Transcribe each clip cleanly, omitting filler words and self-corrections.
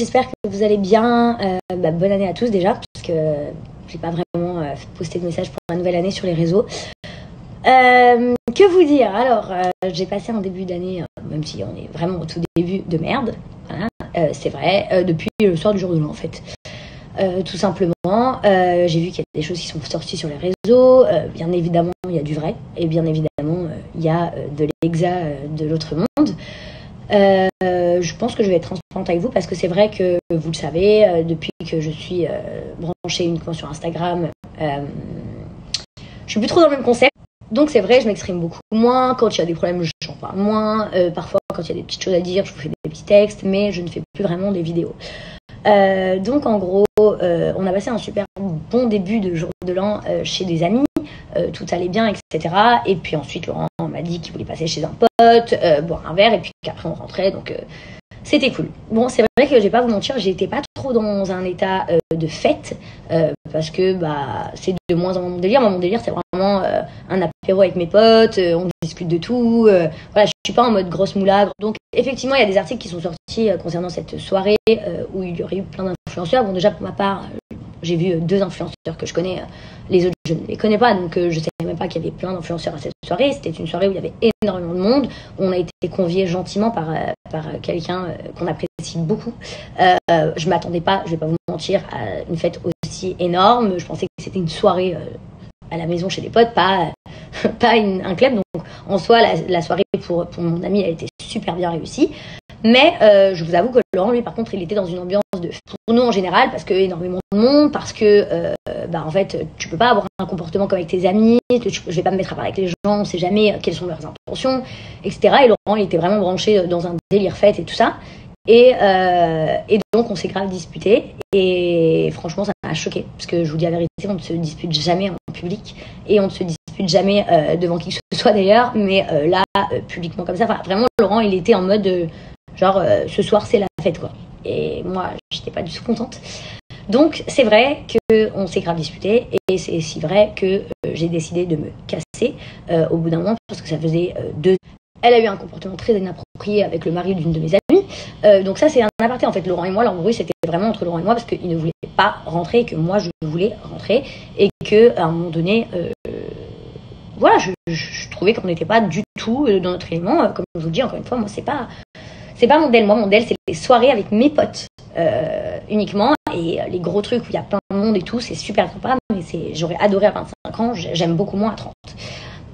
j'espère que vous allez bien. Bonne année à tous déjà, parce que j'ai pas vraiment posté de message pour la nouvelle année sur les réseaux. Que vous dire? Alors, j'ai passé un début d'année, même si on est vraiment au tout début, de merde. Voilà, c'est vrai, depuis le soir du jour de l'an en fait. Tout simplement, j'ai vu qu'il y a des choses qui sont sorties sur les réseaux. Bien évidemment, il y a du vrai, et bien évidemment, il y a de l'exa de l'autre monde. Je pense que je vais être transparente avec vous parce que c'est vrai que vous le savez, depuis que je suis branchée uniquement sur Instagram, je suis plus trop dans le même concept. Donc c'est vrai, je m'exprime beaucoup moins. Quand il y a des problèmes, j'en parle moins. Parfois, quand il y a des petites choses à dire, je vous fais des petits textes, mais je ne fais plus vraiment des vidéos. Donc en gros, on a passé un super bon début de jour de l'an chez des amis. Tout allait bien, etc. Et puis ensuite, Laurent m'a dit qu'il voulait passer chez un pote, boire un verre, et puis qu'après on rentrait, donc c'était cool. Bon, c'est vrai que je vais pas vous mentir, j'étais pas trop dans un état de fête, parce que c'est de moins en moins mon délire. Moi, mon délire, c'est vraiment un apéro avec mes potes, on discute de tout. Voilà, je suis pas en mode grosse moulagre. Donc effectivement, il y a des articles qui sont sortis concernant cette soirée où il y aurait eu plein d'influenceurs. Bon, déjà pour ma part, j'ai vu 2 influenceurs que je connais, les autres je ne les connais pas, donc je ne savais même pas qu'il y avait plein d'influenceurs à cette soirée. C'était une soirée où il y avait énormément de monde, où on a été conviés gentiment par quelqu'un qu'on apprécie beaucoup. Je ne m'attendais pas, je ne vais pas vous mentir, à une fête aussi énorme. Je pensais que c'était une soirée à la maison chez des potes, pas un club. Donc en soi, la soirée pour mon ami, elle était super bien réussie. Mais je vous avoue que Laurent, lui, par contre, il était dans une ambiance de pour nous en général, parce que énormément de monde, parce que en fait, tu peux pas avoir un comportement comme avec tes amis, je vais pas me mettre à parler avec les gens, on sait jamais quelles sont leurs intentions, etc. Et Laurent, il était vraiment branché dans un délire fête et tout ça. Et donc, on s'est grave disputé. Et franchement, ça m'a choqué. Parce que je vous dis la vérité, on ne se dispute jamais en public. Et on ne se dispute jamais devant qui que ce soit d'ailleurs. Mais là, publiquement comme ça, vraiment, Laurent, il était en mode genre, ce soir, c'est la fête, quoi. Et moi, j'étais pas du tout contente. Donc, c'est vrai qu'on s'est grave disputé. Et c'est aussi vrai que j'ai décidé de me casser au bout d'un moment. Parce que ça faisait 2 ans. Elle a eu un comportement très inapproprié avec le mari d'une de mes amies. Donc ça, c'est un aparté. En fait, Laurent et moi, l'embrouille, c'était vraiment entre Laurent et moi parce qu'il ne voulait pas rentrer et que moi, je voulais rentrer. Et qu'à un moment donné, voilà, je trouvais qu'on n'était pas du tout dans notre élément. Comme je vous le dis, encore une fois, moi, c'est pas mon DEL. Moi, mon DEL, c'est les soirées avec mes potes uniquement. Et les gros trucs où il y a plein de monde et tout, c'est super sympa. Mais j'aurais adoré à 25 ans, j'aime beaucoup moins à 30.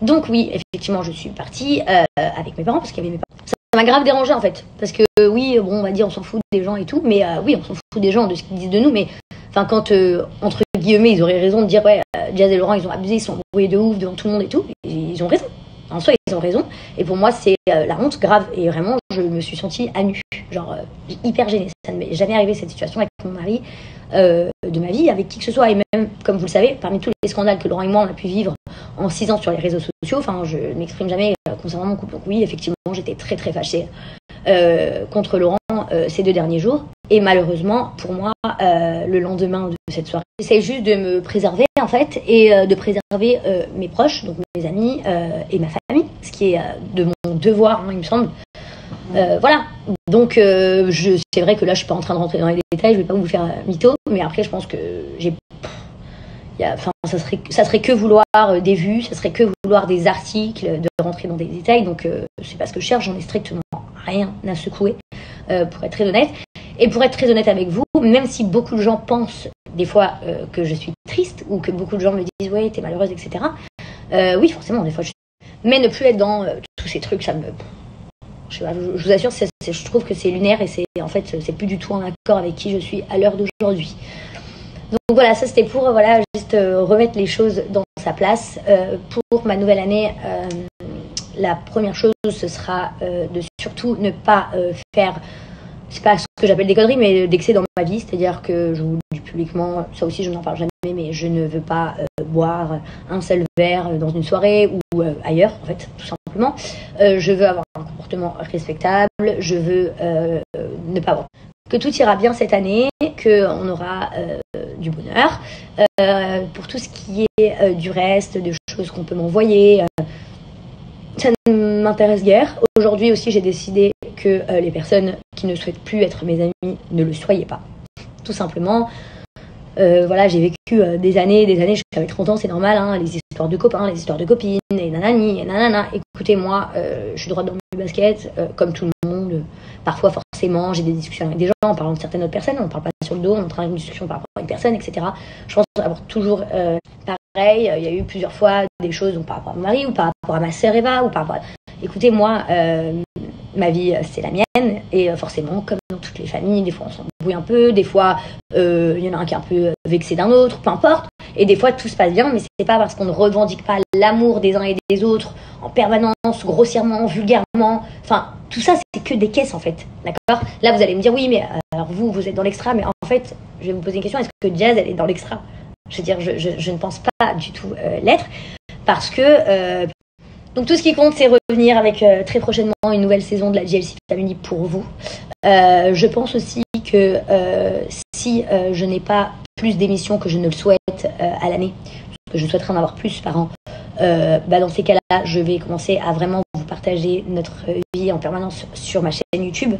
Donc oui, effectivement, je suis partie avec mes parents parce qu'il y avait mes parents. Ça m'a grave dérangé en fait, parce que oui, bon, on va dire on s'en fout des gens et tout, mais oui, on s'en fout des gens, de ce qu'ils disent de nous, mais enfin quand entre guillemets, ils auraient raison de dire ouais, Jazz et Laurent, ils ont abusé, ils sont embrouillés de ouf devant tout le monde et tout, ils ont raison. En soi, ils ont raison. Et pour moi, c'est la honte grave. Et vraiment, je me suis sentie à nu, genre hyper gênée. Ça ne m'est jamais arrivé cette situation avec mon mari de ma vie, avec qui que ce soit. Et même, comme vous le savez, parmi tous les scandales que Laurent et moi, on a pu vivre en 6 ans sur les réseaux sociaux, enfin, je ne m'exprime jamais concernant mon couple. Donc oui, effectivement, j'étais très très fâchée contre Laurent ces 2 derniers jours. Et malheureusement, pour moi, le lendemain de cette soirée, j'essaie juste de me préserver en fait et de préserver mes proches, donc mes amis et ma famille, ce qui est de mon devoir, hein, il me semble. Voilà, donc c'est vrai que là je suis pas en train de rentrer dans les détails, je vais pas vous faire mytho, mais après je pense que ça serait que vouloir des vues, ça serait que vouloir des articles, de rentrer dans des détails, donc c'est pas ce que je cherche, j'en ai strictement rien à secouer, pour être très honnête. Et pour être très honnête avec vous, même si beaucoup de gens pensent des fois que je suis triste ou que beaucoup de gens me disent ouais t'es malheureuse, etc. Oui forcément des fois mais ne plus être dans tous ces trucs, ça me... Je vous assure, je trouve que c'est lunaire et c'est plus du tout en accord avec qui je suis à l'heure d'aujourd'hui. Donc voilà, ça c'était pour juste remettre les choses dans sa place. Pour ma nouvelle année, la première chose ce sera de surtout ne pas faire, c'est pas ce que j'appelle des conneries, mais d'excès dans ma vie, c'est-à-dire que je vous le dis publiquement, ça aussi je n'en parle jamais, mais je ne veux pas boire un seul verre dans une soirée ou ailleurs en fait, tout simplement. Je veux avoir un comportement respectable, je veux ne pas boire. Que tout ira bien cette année, qu'on aura du bonheur. Pour tout ce qui est du reste, de choses qu'on peut m'envoyer, ça ne m'intéresse guère. Aujourd'hui aussi, j'ai décidé que les personnes qui ne souhaitent plus être mes amis ne le soyez pas. Tout simplement. Voilà, j'ai vécu des années, j'avais 30 ans, c'est normal, hein, les histoires de copains, les histoires de copines, et nanani, et nanana. Écoutez, moi, je suis droite dans mes baskets, comme tout le monde. Parfois, forcément, j'ai des discussions avec des gens en parlant de certaines autres personnes, on ne parle pas sur le dos, on entraîne une discussion par rapport à une personne, etc. Je pense avoir toujours pareil, il y a eu plusieurs fois des choses donc, par rapport à mon mari, ou par rapport à ma sœur Eva, ou par rapport à... Écoutez, moi, ma vie, c'est la mienne, et forcément, comme dans toutes les familles, des fois on s'embrouille un peu, des fois il y en a un qui est un peu vexé d'un autre, peu importe, et des fois tout se passe bien, mais c'est pas parce qu'on ne revendique pas l'amour des uns et des autres en permanence, grossièrement, vulgairement, enfin tout ça c'est que des caisses en fait, d'accord? Là vous allez me dire oui mais alors vous êtes dans l'extra, mais en fait je vais vous poser une question, est-ce que Jazz elle est dans l'extra? Je veux dire je ne pense pas du tout l'être, parce que donc tout ce qui compte, c'est revenir avec très prochainement une nouvelle saison de la JLC Family pour vous. Je pense aussi que si je n'ai pas plus d'émissions que je ne le souhaite à l'année, parce que je souhaiterais en avoir plus par an, dans ces cas-là, je vais commencer à vraiment vous partager notre vie en permanence sur ma chaîne YouTube.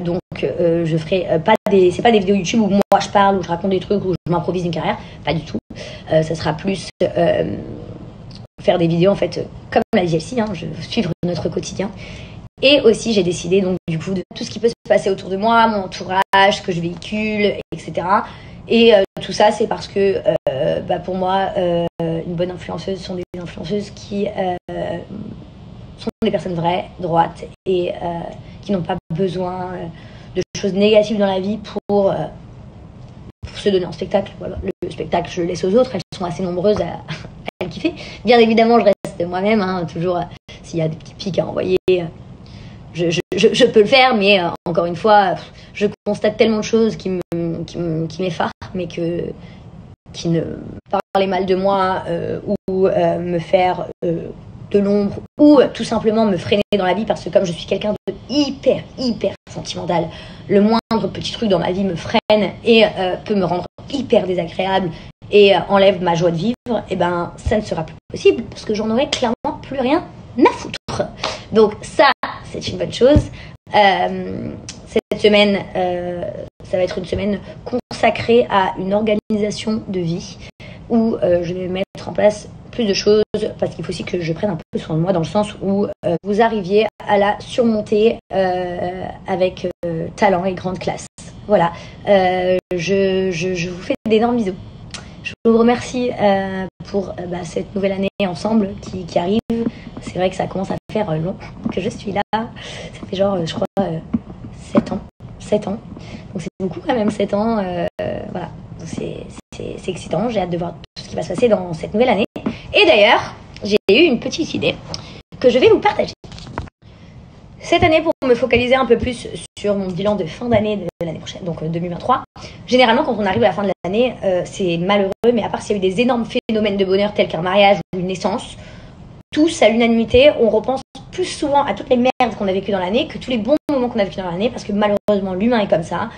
Donc je ferai c'est pas des vidéos YouTube où moi je parle, où je raconte des trucs, où je m'improvise une carrière, pas du tout. Ça sera plus... faire des vidéos en fait comme la JLC, hein, je veux suivre notre quotidien. Et aussi j'ai décidé donc du coup de tout ce qui peut se passer autour de moi, mon entourage, ce que je véhicule, etc. Et tout ça c'est parce que pour moi une bonne influenceuse sont des influenceuses qui sont des personnes vraies, droites et qui n'ont pas besoin de choses négatives dans la vie pour se donner en spectacle. Voilà. Le spectacle je le laisse aux autres, elles sont assez nombreuses à le kiffer. Bien évidemment, je reste moi-même, hein, toujours s'il y a des petits pics à envoyer, je peux le faire, mais encore une fois, je constate tellement de choses qui m'effarent, mais qui ne parlent mal de moi ou me faire de l'ombre, ou tout simplement me freiner dans la vie, parce que comme je suis quelqu'un de hyper sentimental, le moindre petit truc dans ma vie me freine et peut me rendre hyper désagréable et enlève ma joie de vivre, et ben ça ne sera plus possible parce que j'en aurai clairement plus rien à foutre. Donc ça, c'est une bonne chose. Cette semaine, ça va être une semaine consacrée à une organisation de vie où je vais mettre en place plus de choses, parce qu'il faut aussi que je prenne un peu soin de moi, dans le sens où vous arriviez à la surmonter avec talent et grande classe. Voilà, je vous fais d'énormes bisous. Je vous remercie pour cette nouvelle année ensemble qui arrive. C'est vrai que ça commence à faire long que je suis là. Ça fait genre, je crois, 7 ans. Donc c'est beaucoup quand même, 7 ans. Voilà, c'est excitant. J'ai hâte de voir tout ce qui va se passer dans cette nouvelle année. Et d'ailleurs, j'ai eu une petite idée que je vais vous partager. Cette année, pour me focaliser un peu plus sur mon bilan de fin d'année de l'année prochaine, donc 2023, généralement quand on arrive à la fin de l'année, c'est malheureux, mais à part s'il y a eu des énormes phénomènes de bonheur tels qu'un mariage ou une naissance, tous à l'unanimité, on repense plus souvent à toutes les merdes qu'on a vécues dans l'année que tous les bons moments qu'on a vécus dans l'année, parce que malheureusement l'humain est comme ça,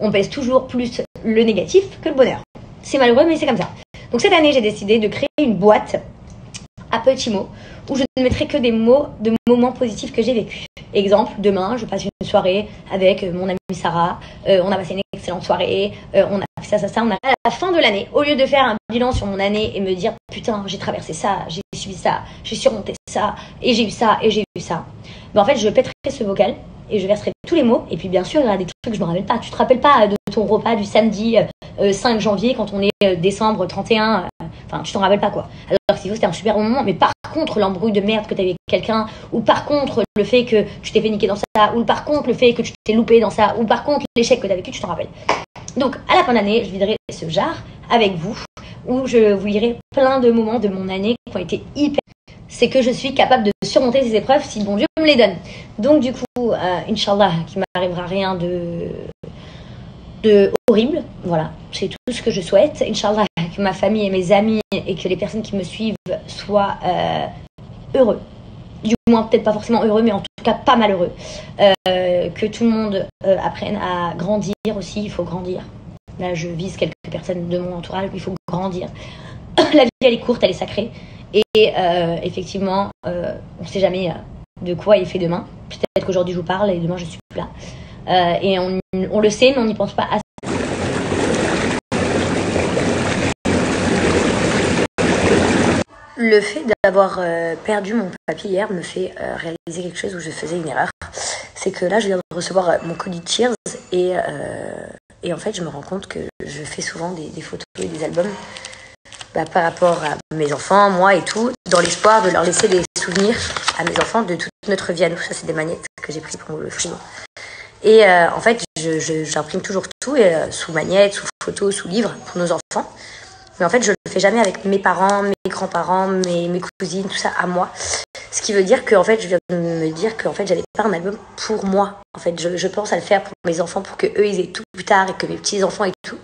on pèse toujours plus le négatif que le bonheur. C'est malheureux, mais c'est comme ça. Donc cette année, j'ai décidé de créer une boîte à petits mots, où je ne mettrai que des mots de moments positifs que j'ai vécus. Exemple, demain, je passe une soirée avec mon amie Sarah, on a passé une excellente soirée, on a fait ça, on a... À la fin de l'année, au lieu de faire un bilan sur mon année et me dire « Putain, j'ai traversé ça, j'ai subi ça, j'ai surmonté ça, et j'ai eu ça, et j'ai eu ça », ben en fait, je pèterai ce bocal et je verserai tous les mots. Et puis bien sûr, il y aura des trucs que je ne me rappelle pas. Tu te rappelles pas de ton repas du samedi 5 janvier quand on est décembre 31, enfin tu t'en rappelles pas quoi. Alors s'il faut, c'était un super bon moment, mais par contre l'embrouille de merde que tu avais avec quelqu'un, ou par contre le fait que tu t'es fait niquer dans ça, ou par contre le fait que tu t'es loupé dans ça, ou par contre l'échec que tu as vécu, tu t'en rappelles. Donc à la fin d'année, je viderai ce jar avec vous, où je vous lirai plein de moments de mon année qui ont été hyper... C'est que je suis capable de surmonter ces épreuves si bon Dieu me les donne. Donc du coup, Inch'Allah, qu'il m'arrivera rien de horrible. Voilà, c'est tout ce que je souhaite. Inch'Allah, que ma famille et mes amis et que les personnes qui me suivent soient heureux. Du moins, peut-être pas forcément heureux, mais en tout cas pas malheureux. Que tout le monde apprenne à grandir aussi. Il faut grandir. Là, je vise quelques personnes de mon entourage. Il faut grandir. La vie, elle est courte, elle est sacrée. Et effectivement, on ne sait jamais de quoi est fait demain. Peut-être qu'aujourd'hui je vous parle et demain je suis plus là. Et on le sait, mais on n'y pense pas assez. Le fait d'avoir perdu mon papier hier me fait réaliser quelque chose où je faisais une erreur. C'est que là, je viens de recevoir mon colis Cheers et en fait, je me rends compte que je fais souvent des photos et des albums par rapport à mes enfants, moi et tout, dans l'espoir de leur laisser des souvenirs à mes enfants de toute notre vie à nous. Ça, c'est des magnettes que j'ai pris pour le frigo. Et en fait, j'imprime toujours tout sous magnette, sous photo, sous livre pour nos enfants. Mais en fait, je le fais jamais avec mes parents, mes grands-parents, mes cousines, tout ça à moi. Ce qui veut dire qu'en fait, je viens de me dire qu'en fait, j'allais faire un album pour moi. En fait, je pense à le faire pour mes enfants, pour que eux ils aient tout plus tard et que mes petits-enfants et tout.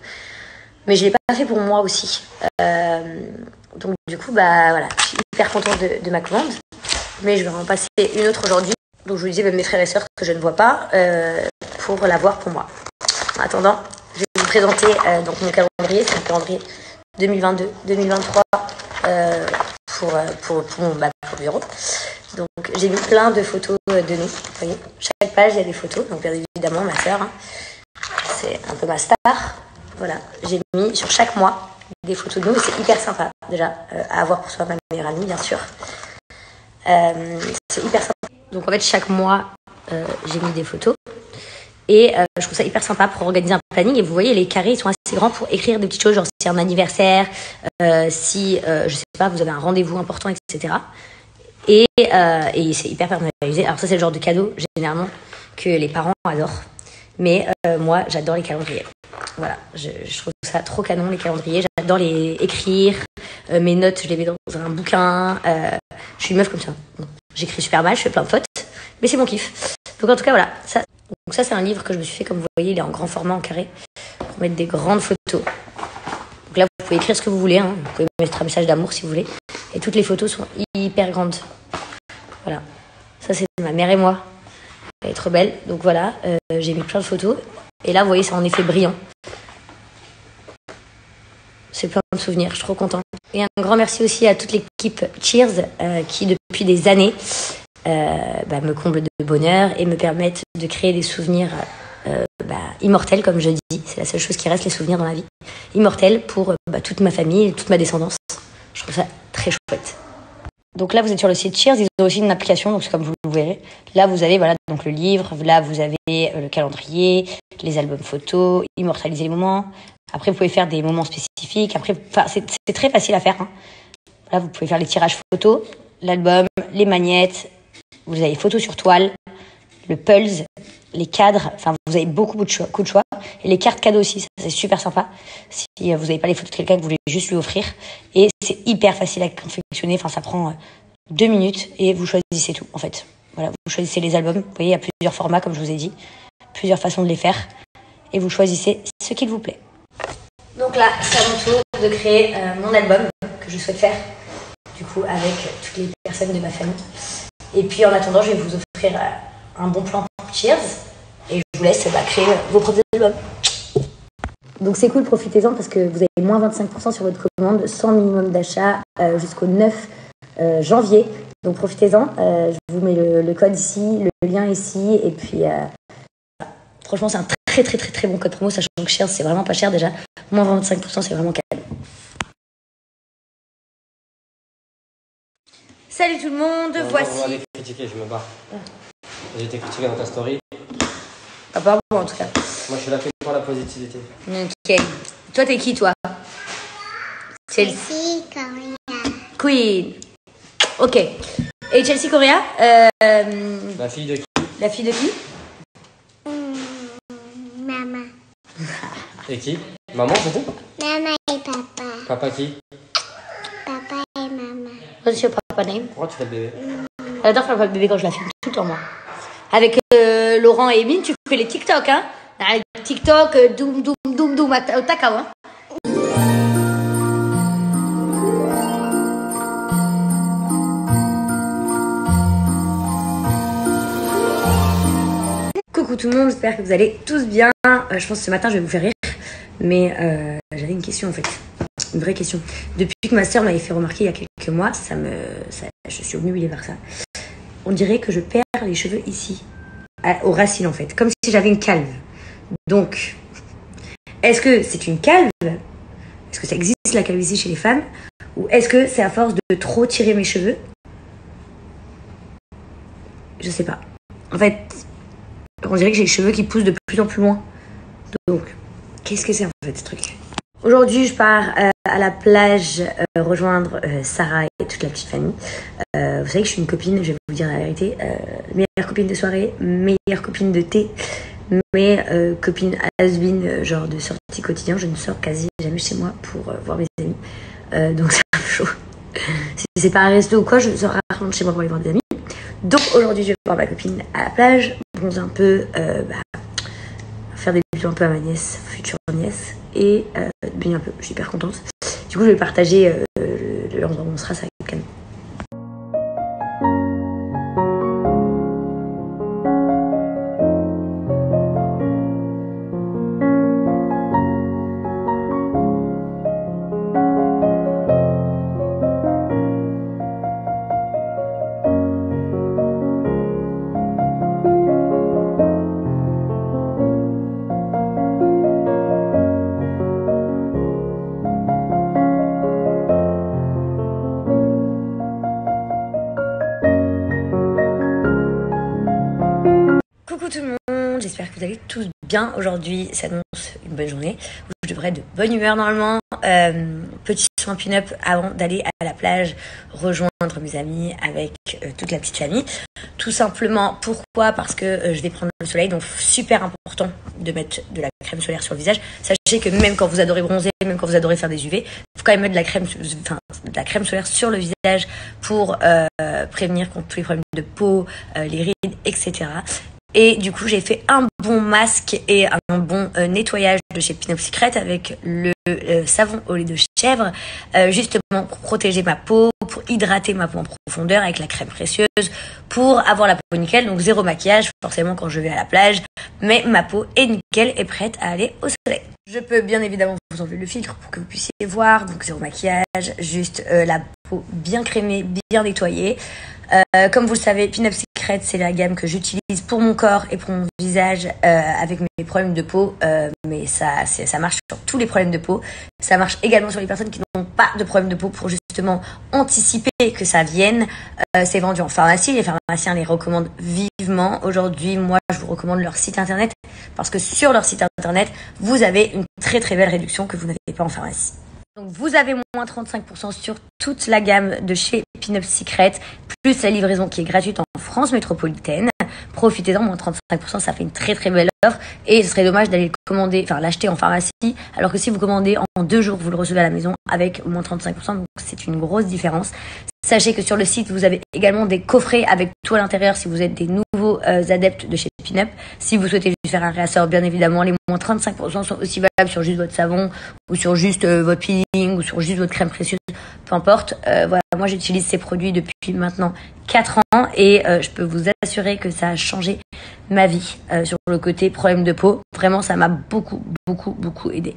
Mais je l'ai pas fait pour moi aussi. Donc du coup, voilà, je suis hyper contente de ma commande. Mais je vais en passer une autre aujourd'hui. Donc je vous disais, mes frères et sœurs que je ne vois pas, pour l'avoir pour moi. En attendant, je vais vous présenter donc mon calendrier. C'est un calendrier 2022-2023 pour le bureau. Donc j'ai mis plein de photos de nous. Vous voyez, chaque page il y a des photos. Donc bien évidemment ma sœur, c'est un peu ma star. Voilà, j'ai mis sur chaque mois des photos de nous. Et c'est hyper sympa déjà à avoir pour soi, ma meilleure amie bien sûr. C'est hyper sympa. Donc en fait chaque mois j'ai mis des photos. Et je trouve ça hyper sympa pour organiser un planning. Et vous voyez, les carrés, ils sont assez grands pour écrire des petites choses, genre si c'est un anniversaire, si, je sais pas, vous avez un rendez-vous important, etc. Et c'est hyper personnalisé. Alors ça, c'est le genre de cadeau, généralement, que les parents adorent. Mais moi, j'adore les calendriers. Voilà, je trouve ça trop canon, les calendriers. J'adore les écrire. Mes notes, je les mets dans un bouquin. Je suis une meuf comme ça. Bon, j'écris super mal, je fais plein de fautes. Mais c'est mon kiff. Donc en tout cas, voilà, ça... Donc ça, c'est un livre que je me suis fait, comme vous voyez, il est en grand format, en carré, pour mettre des grandes photos. Donc là, vous pouvez écrire ce que vous voulez, hein. Vous pouvez mettre un message d'amour si vous voulez. Et toutes les photos sont hyper grandes. Voilà. Ça, c'est ma mère et moi. Elle est trop belle. Donc voilà, j'ai mis plein de photos. Et là, vous voyez, c'est en effet brillant. C'est plein de souvenirs, je suis trop contente. Et un grand merci aussi à toute l'équipe Cheers qui, depuis des années, me comble de bonheur et me permettent de créer des souvenirs immortels, comme je dis. C'est la seule chose qui reste, les souvenirs dans la vie. Immortels pour toute ma famille et toute ma descendance. Je trouve ça très chouette. Donc là, vous êtes sur le site Cheers. Ils ont aussi une application, donc c'est comme vous le verrez. Là, vous avez donc le livre. Là, vous avez le calendrier, les albums photos, immortaliser les moments. Après, vous pouvez faire des moments spécifiques. Après, c'est très facile à faire. Hein. Là, vous pouvez faire les tirages photos, l'album, les magnettes. Vous avez photos sur toile, le pulse, les cadres. Enfin, vous avez beaucoup de choix. Et les cartes cadeaux aussi, ça, c'est super sympa. Si vous n'avez pas les photos de quelqu'un que vous voulez juste lui offrir. Et c'est hyper facile à confectionner. Enfin, ça prend 2 minutes et vous choisissez tout, en fait. Voilà, vous choisissez les albums. Vous voyez, il y a plusieurs formats, comme je vous ai dit. Plusieurs façons de les faire. Et vous choisissez ce qu'il vous plaît. Donc là, c'est à mon tour de créer mon album que je souhaite faire. Du coup, avec toutes les personnes de ma famille. Et puis en attendant, je vais vous offrir un bon plan pour Cheers. Et je vous laisse créer vos propres albums. Donc c'est cool, profitez-en parce que vous avez moins 25% sur votre commande, sans minimum d'achat jusqu'au 9 janvier. Donc profitez-en. Je vous mets le code ici, le lien ici. Et puis franchement, c'est un très très très très bon code promo, sachant que Cheers, c'est vraiment pas cher déjà. Moins 25%, c'est vraiment cadeau. Salut tout le monde, voici... On va aller critiquer, je me barre. J'ai été critiqué dans ta story. Ah, pas moi en tout cas. Moi je suis là que pour la positivité. Ok. Toi t'es qui toi? Chelsea Correa. Queen. Ok. Et Chelsea Correa La fille de qui? La fille de qui? Maman. Et qui? Maman c'est tout? Maman et papa. Papa qui? Papa et maman. What's your papa name? Pourquoi tu fais le bébé? J'adore faire le bébé quand je la filme tout le temps moi. Avec Laurent et Emine, tu fais les TikTok, hein? TikTok, doum doum doum doum, au takao, hein? Coucou tout le monde, j'espère que vous allez tous bien. Je pense que ce matin je vais vous faire rire, mais j'avais une question en fait, une vraie question. Depuis que ma sœur m'avait fait remarquer il y a quelques mois, je suis obnubilée par ça. on dirait que je perds les cheveux ici, aux racines en fait, comme si j'avais une calve. Donc, est-ce que c'est une calve? Est-ce que ça existe la calvitie chez les femmes? Ou est-ce que c'est à force de trop tirer mes cheveux? Je sais pas. En fait, on dirait que j'ai les cheveux qui poussent de plus en plus loin. Donc, qu'est-ce que c'est en fait ce truc? Aujourd'hui, je pars à la plage rejoindre Sarah et toute la petite famille. Vous savez que je suis une copine, je vais vous dire la vérité. Meilleure copine de soirée, meilleure copine de thé, mais copine has-been, genre de sortie quotidien. Je ne sors quasi jamais chez moi pour voir mes amis. Donc c'est un peu chaud. Si c'est pas un resto ou quoi, je sors rarement de chez moi pour aller voir des amis. Donc aujourd'hui, je vais voir ma copine à la plage, bronzer un peu, faire des bisous un peu à ma nièce, future nièce, et bien un peu, je suis hyper contente. Du coup, je vais partager l'endroit où on sera, ça va être calme. Coucou tout le monde, j'espère que vous allez tous bien. Aujourd'hui s'annonce une bonne journée où je devrais être de bonne humeur normalement. Petit soin pin-up avant d'aller à la plage rejoindre mes amis avec toute la petite famille. Tout simplement, pourquoi? Parce que je vais prendre le soleil, donc super important de mettre de la crème solaire sur le visage. Sachez que même quand vous adorez bronzer, même quand vous adorez faire des UV, il faut quand même mettre de la crème solaire sur le visage pour prévenir contre tous les problèmes de peau, les rides, etc. Et du coup, j'ai fait un bon masque et un bon nettoyage de chez Pin Up Secret avec le savon au lait de chèvre, justement pour protéger ma peau, pour hydrater ma peau en profondeur avec la crème précieuse, pour avoir la peau nickel, donc zéro maquillage forcément quand je vais à la plage, mais ma peau est nickel et prête à aller au soleil. Je peux bien évidemment vous enlever le filtre pour que vous puissiez voir, donc zéro maquillage, juste la peau bien crémée, bien nettoyée. Comme vous le savez, Pin Up Secret, c'est la gamme que j'utilise pour mon corps et pour mon visage avec mes problèmes de peau. Mais ça marche sur tous les problèmes de peau. Ça marche également sur les personnes qui n'ont pas de problèmes de peau pour justement anticiper que ça vienne. C'est vendu en pharmacie. Les pharmaciens les recommandent vivement. Aujourd'hui, moi, je vous recommande leur site internet parce que sur leur site internet, vous avez une très très belle réduction que vous n'avez pas en pharmacie. Donc vous avez moins 35% sur toute la gamme de chez Pin Up Secret, plus la livraison qui est gratuite en France métropolitaine. Profitez-en, moins 35%, ça fait une très très belle offre. Et ce serait dommage d'aller l'acheter en pharmacie, alors que si vous commandez en 2 jours, vous le recevez à la maison avec moins 35%, donc c'est une grosse différence. Sachez que sur le site, vous avez également des coffrets avec tout à l'intérieur si vous êtes des nouveaux adeptes de chez Pin Up. Si vous souhaitez juste faire un réassort, bien évidemment, les moins 35% sont aussi valables sur juste votre savon ou sur juste votre peeling ou sur juste votre crème précieuse, peu importe. Voilà, moi j'utilise ces produits depuis maintenant 4 ans et je peux vous assurer que ça a changé ma vie sur le côté problème de peau. Vraiment, ça m'a beaucoup aidé.